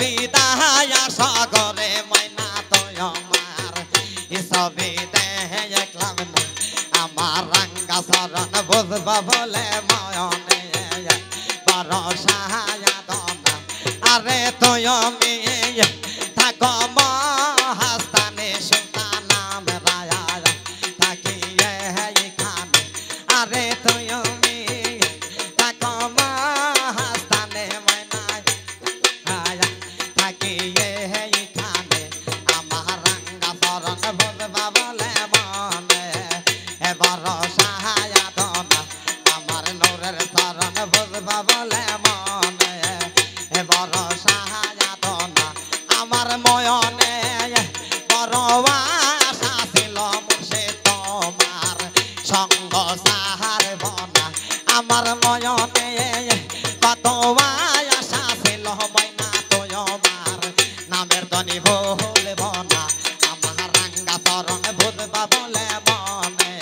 বিদায় সাগরে ময়না তুই আমার এসবে দেখলাম না আমার রাঙ্গা শরণ বুঝবা বলে ময়নে ভরসা দনা আরে তুই আমি থাকো মহাস্থানে সুলতানাম রায়া থাকি এখানে আরে তুই আমি থাকো মহাস্থানে ময়না থাকি এখানে আমার রাঙ্গা শরণ বুঝবা বলে মনে ভরসা দনা আমার নূরের শরণ বুঝবা বলে মনে ভরসা দনা আমার ময়নে বড় আশা ছিল মুর্শিদ তোমার সঙ্গ সাহার বনা আমার ময়নে কত আশা ছিল ময়না তুই আমার নামের ধ্বনি ভুলব না আমার রাঙ্গা শরণ বুঝবা বলে মনে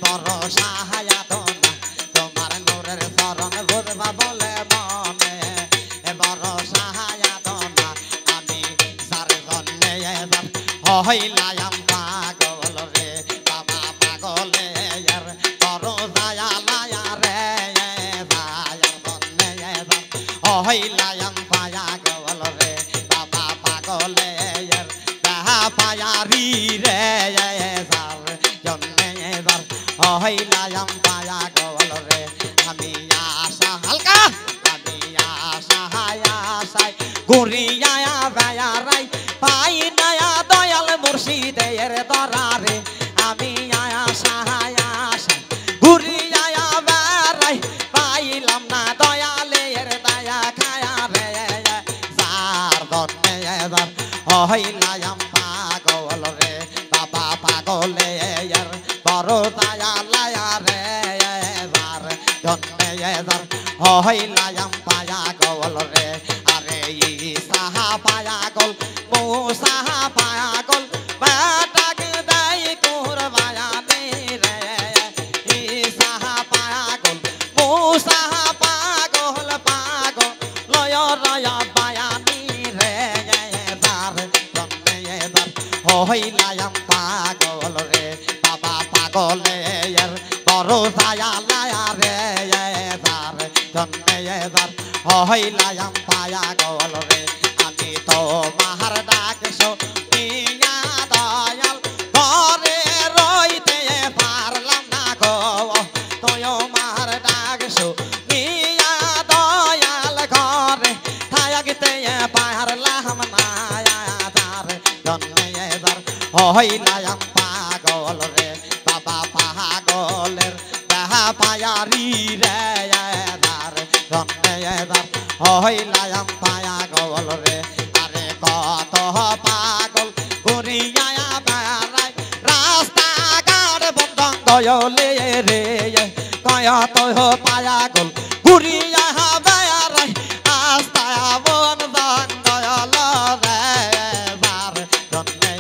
ভরসা দনা তোমার নূরের শরণ বুঝবা বলে মনে ভরসা দনা আমি সার জন্যে হইলাম পাগল রে বাবা পাগলে বড় দয়া মায়া রে দয়ার জন্যে হইলাম পাগল রে বাবা পাগলে পায়ারি রে সার জন্যে হইলাম পাগল রে আমি আশা হালকা আমি আশায় গুরিয়া বেয়ারাই পাই নয়া দয়াল মুর্শিদের দরারে আমি আশায় গুরিয়া বেয়ারাই পাইলাম না দয়ালের দয়া খায়া রে যার জন্যে হইলাম পাগল রে বাবা পাগলে বড় দয়া লায়া রে যার জন্যে হইলাম পাগল রে আরে সাহা পাগল সাহা পাগল বাটাক দাই কুরবানি রে সাহা পাগল সাহা পাগল লয় রয় বায়ানি রে যার জন্যে হইলাম পাগল রে বাবা পাগলে বড় দয়া লায়া রে যার জন্যে হইলাম পাগল রে আমি তো মাহার ডাক শুনিয়া দয়াল ঘরে রইতে পারলাম না গো তুই মাহার ডাক শুনিয়া দয়াল ঘরে থাকতে পারলাম না যার জন্যে হইলাম পাগল রে বাবা পাগলের পায়ারি রে যার জন্যে হইলাম পাগল রে আরে কত পাগল ঘুরিয়া বেড়াই রাস্তা ঘাট বন্ধ দয়ালে রে কত পাগল ঘুরিয়া বেড়াই রাস্তা বন্ধ দয়াল রে যার জন্যে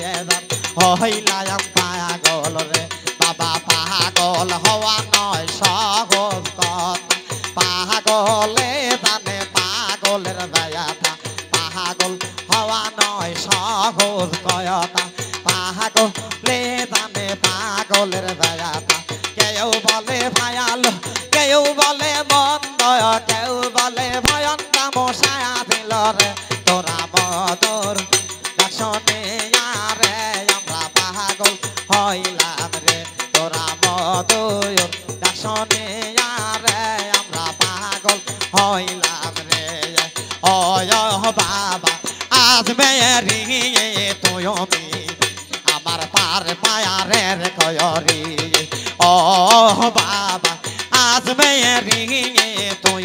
হইলাম পাগল রে বাবা পাগল হওয়া নয় সহজ কথা পাগলে জানে পাগলের ব্যথা পাগল হওয়া নয় সহজ কথা পাগলে জানে পাগলের ব্যথা কেউ বলে ভায়াল কেউ বলে মন্দ কেউ বলে ভয়ঙ্কর মশায়া দিল রে তোরা মধুর দর্শনে রে আমরা পাগল হইলাম রে তোরা মধুর দর্শনে রে আমরা পাগল হইলাম রে ও বাবা আজ মেরি তুই আমার পার পায়ারে কয়রি ও বাবা আজ মেরি তুই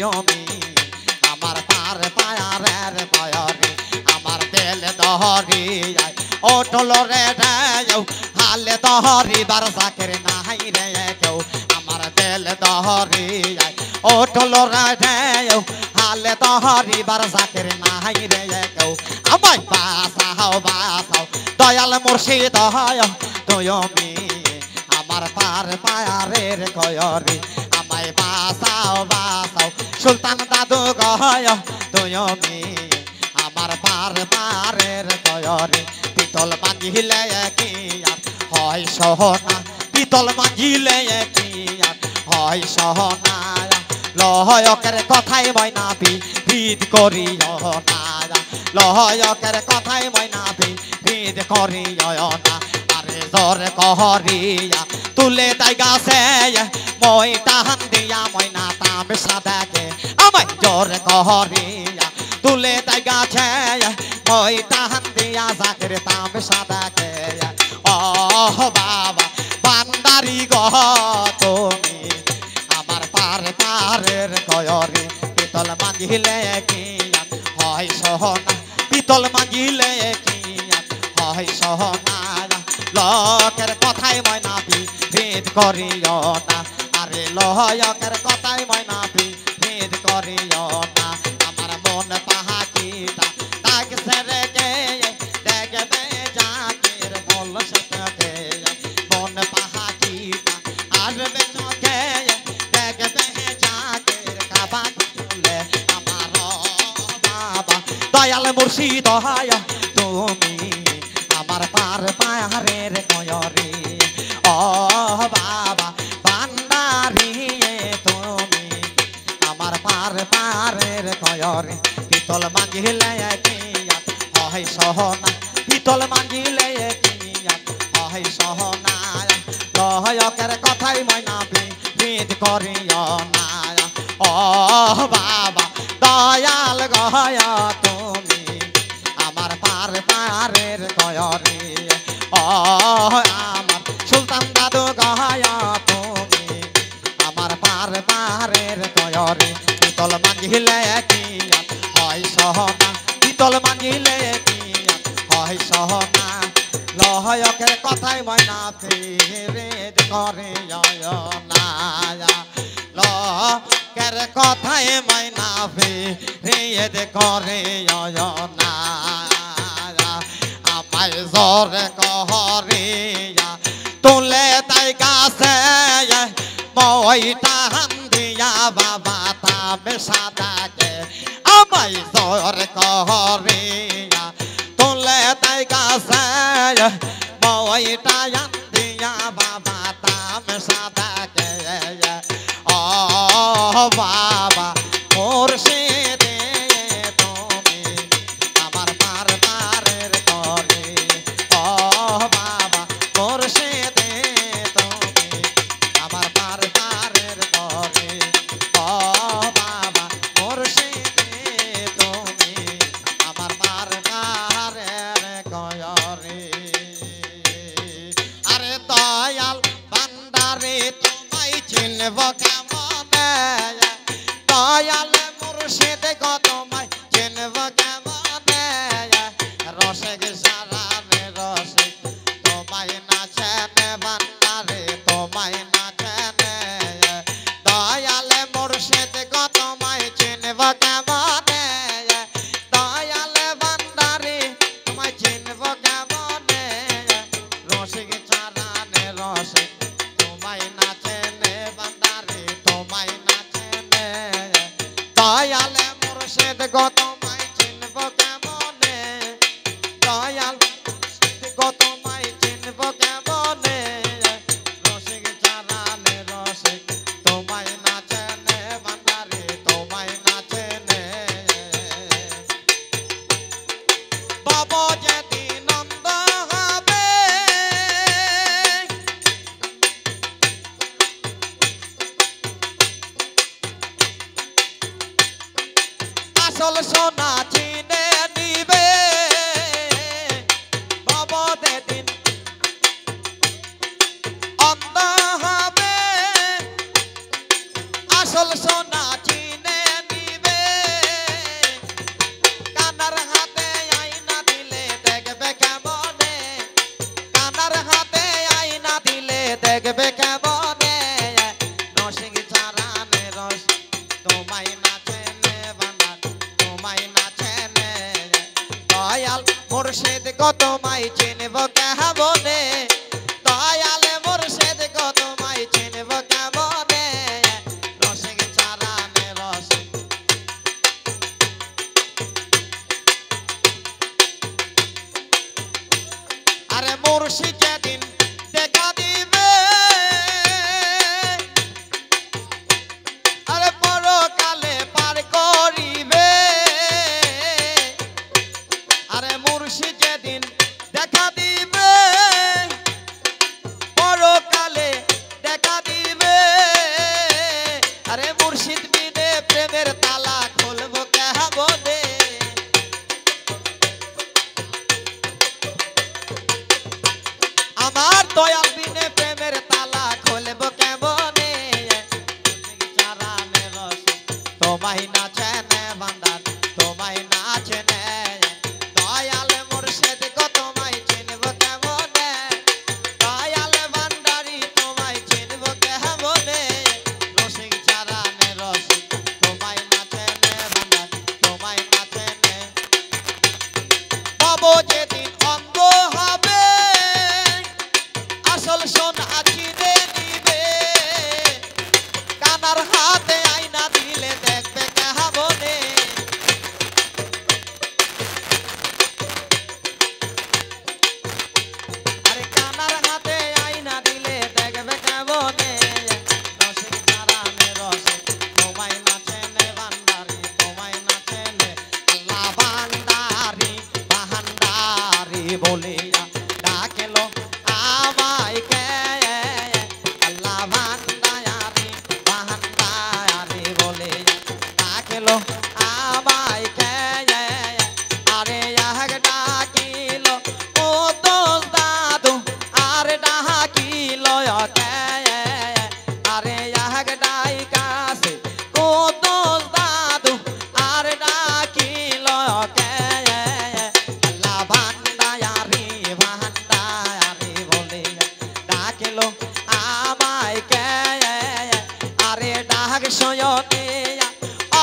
আমার পার পায়ারে কয়রি আমার দিল দহরি ও টলো রে হালে দহরি বারসা করে নাই রে কেউ আমার দিল দহরি ও টলো রে হালে দহরি বারসা করে নাই রে কেউ আমায় বাসাও দয়াল মুর্শিদ হয় তুই আমার পার পায়ারের কয়রি আমায় বাসাও সুলতান দাদু গয় তুই আমার পার পারের কয়রে পিতল মাঝিলে কি আর হয় সহনা পিতল মাঝিলে কি আর হয় সহনা লহয়কের কথাই ময়না ভিদ করিও না লহয়কের কথাই ময়না ভিদ করিও না আরে জোর কহরিয়া তুলে তাই গাছে মই টাহান দিয়া ময়না তামসা দেখে আমায় জোর কহরিয়া তুলে তাই গাছে মই টাহান দিয়া জাকের তামসা দেখে ও বাবা বান্দারি গহ তুমি আমার পার পারের কয়রে পিতল মাঝিলে কি হয় সহনা পিতল মাঝিলে কি হয় সহনা লোকের কথাই ময়না ভেদ করিও না আরে লহয়কের কথাই ময়না ভেদ করিও না আমার মন পাহাকিটা তাক সেরে গে দেখবে জাকির বল সতকে মন পাহাকিটা আসবে চোখে দেখবে জাকির কাবা তুলে আমার বাবা দয়াল মুর্শিদ হয় তুমি আমার পার পাহাড়ের কয়রে ও বাবা বান্দারি তুমি আমার পার পাহাড়ের কয়রে পিতল মাঝিলে কি হয় সহনা পিতল মাঝিলে কি হয় সহনা লহয়কের কথাই ময়না ভেদ করিও না ও বাবা দয়াল গয় তুমি আমার পার পাহাড়ের কয়রে ও আমার সুলতান দাদু গয় তুমি আমার পার পাহাড়ের কয়রে পিতল মাঝিলে কি হয় সহনা পিতল মাঝিলে কি হয় সহনা লহয়কের কথাই ময়না ভেদ করিও না লহয়কের কথাই ময়না ভেদ করিও না আমায় জোর কহরিয়া তুলে তাই গাছে মই টাহান দিয়া বাবা তামসা দেখে আমায় জোর কহরিয়া তুলে তাই গাছে মই টাহান দিয়া বাবা তামসা দেখে ও বাবা মুর্শিদে তুমি আমার পার পারের করে ও বাবা মুর্শিদে তুমি আমার পার পারের করে ও বাবা মুর্শিদে তুমি আমার পার পারের কয়রে আরে দয়াল বান্দারে তোমায় চিনব কেমনে দয়াল মুর্শিদ গো তোমায় চিনব কেমনে রসিক সারারে রসিক তোমায় না চেনে বান্দারে তোমায় না চেনে দয়াল মুর্শিদ গো তোমায় চিনব কেমনে দয়াল বান্দারে তোমায় চিনব কেমনে রসিক সারারে রসিক তোমায় না চেনে বান্দারে তোমায় না চেনে দয়াল মুর্শিদ গো তোমায় চিনব কেমনে দয়াল মুর্শিদ গো তোমায় চিনব কেমনে রসিক চারানে রসিক তোমায় না চেনে বান্দারে তোমায় না চেনে বাবা যেদিন নন্দ হবে আসল সোনা চিনে নিবে বাবা যেদিন অন্ধ হবে আসল সোনা চিনে নিবে কানার হাতে আইনা দিলে দেখবে কেমনে কানার হাতে আইনা দিলে দেখবে কেমনে রসিক চারানে রস তোমায় না চেনে বান্দা তোমায় না চেনে দয়াল মুর্শিদ গো তোমায় চিনব কেমনে দয়াল মুর্শিদ গো তোমায় চিনব কেমনে রসিক চারানে রসিক আরে মুর্শিদ যেদিন দেখা দিবে আরে পরকালে পার করিবে আরে মুর্শিদ যেদিন দেখা দিবে পরকালে দেখা দিবে আরে মুর্শিদ বিনে প্রেমের তালা খুলবো কেমনে আমার দয়াল বিনে প্রেমের তালা খুলবো কেমনে চারানে রস তোমায় না চেনে বান্দার তোমায় না চেনে দয়াল মুর্শিদ গো তোমায় চিনব কেমনে দয়াল ভান্ডারি তোমায় চিনব কেমনে রসিক চারানে রস তোমায় না চেনে বান্দার তোমায় না চেনে বাবু যেদিন অন্ধ হবে আসল সোনা চিনে নিবে কানার হাতে আয়না দিলে দেখবে কেমনে আরে কানার হাতে আয়না দিলে দেখবে কেমনে রসিক চারানে রসে তোমায় না চেনে ভান্ডারি তোমায় না চেনে আল্লাহ ভান্ডারি ভান্ডারি বলিয়া ডাকেলো আমায় কে আল্লাহ ভান্ডারি ভান্ডারি বলিয়া ডাকেলো আমায় কে আরে আগ ডাকিলো ও দোষ দাদু আর ডাকিলো কে আরে আগ ডাইকাছে ও দোষ দাদু আর ডাকিলো কে আল্লাহ ভান্ডারি ভান্ডারি বলিয়া ডাকিলো আমায় কে আরে ডাক শয়নিয়া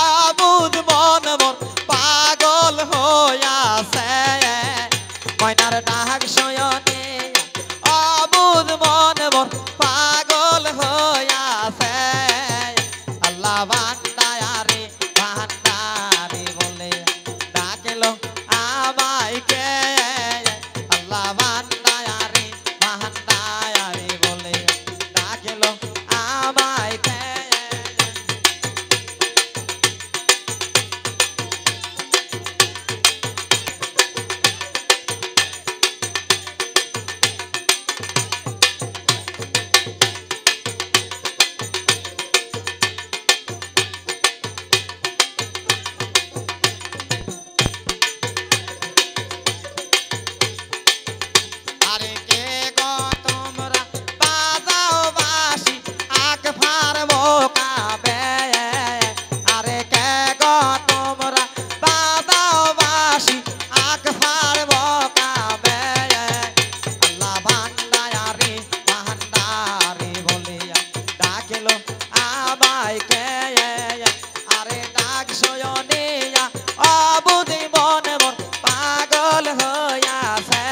অবুধ মন মোর পাগল হইয়াছে ময়নার ডাক শয়নিয়া অবুধ মন মোর পাগল হইয়াছে আল্লাহ ভান্ডারি ভান্ডারি বলিয়া ডাকিলো আমায় কে আল্লাহ ভান্ডারি ভান্ডারি বলিয়া ডাকিলো আমায় কে আরে কে গো তোমরা বাজাও বাঁশি আগ ফারবো কাবে আরে কে গো তোমরা বাজাও বাঁশি আগ ফারবো কাবে আল্লাহ ভান্ডারি ভান্ডারি বলিয়া ডাকিলো আমায় কে আরে ডাক শয়নিয়া অবুধি মন মোর পাগল হইয়াছে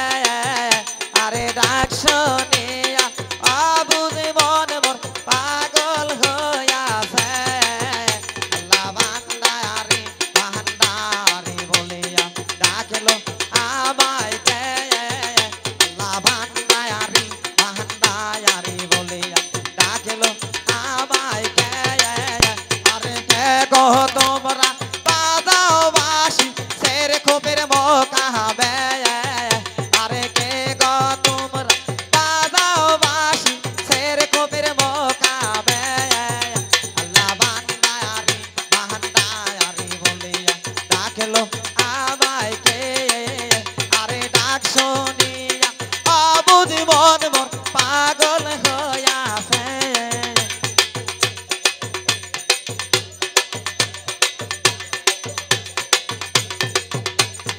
আরে ডাক শোনিয়া অবুধ মন মোর পাগল হইয়াছে আল্লাহ ভান্ডারি ভান্ডারি বলিয়া ডাকিলো আমায় কে আল্লাহ ভান্ডারি ভান্ডারি বলিয়া ডাকিলো আমায় কে আরে কে গো তোমরা বাজাও বাঁশি সের খোপের মোকাবে আরে কে গো তোমরা বাজাও বাঁশি সের খোপের মোকাবে আল্লাহ ভান্ডারি ভান্ডারি বলিয়া ডাকিলো আমায় কে আরে ডাক শোনিয়া অবুধ মন মোর পাগল হইয়াছে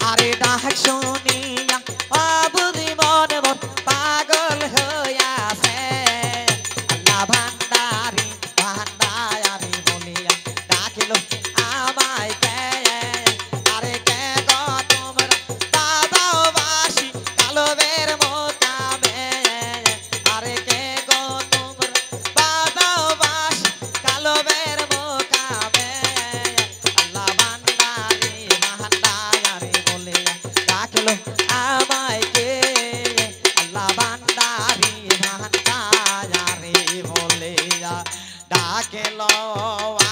আরে ডাক শোনিয়া অবুধ মন মোর পাগল হইয়াছে আল্লাহ ভান্ডারি ভান্ডারি বলিয়া ডাকিলো আমায় কে আরে কে গো তোমরা বাজাও বাঁশি কালো বের মোকাবে আরে কে গো তোমরা বাজাও বাঁশি কালো বের মোকাবে আল্লাহ ভান্ডারি ভান্ডারি বলিয়া ডাকিলো আমায় কে আকেলো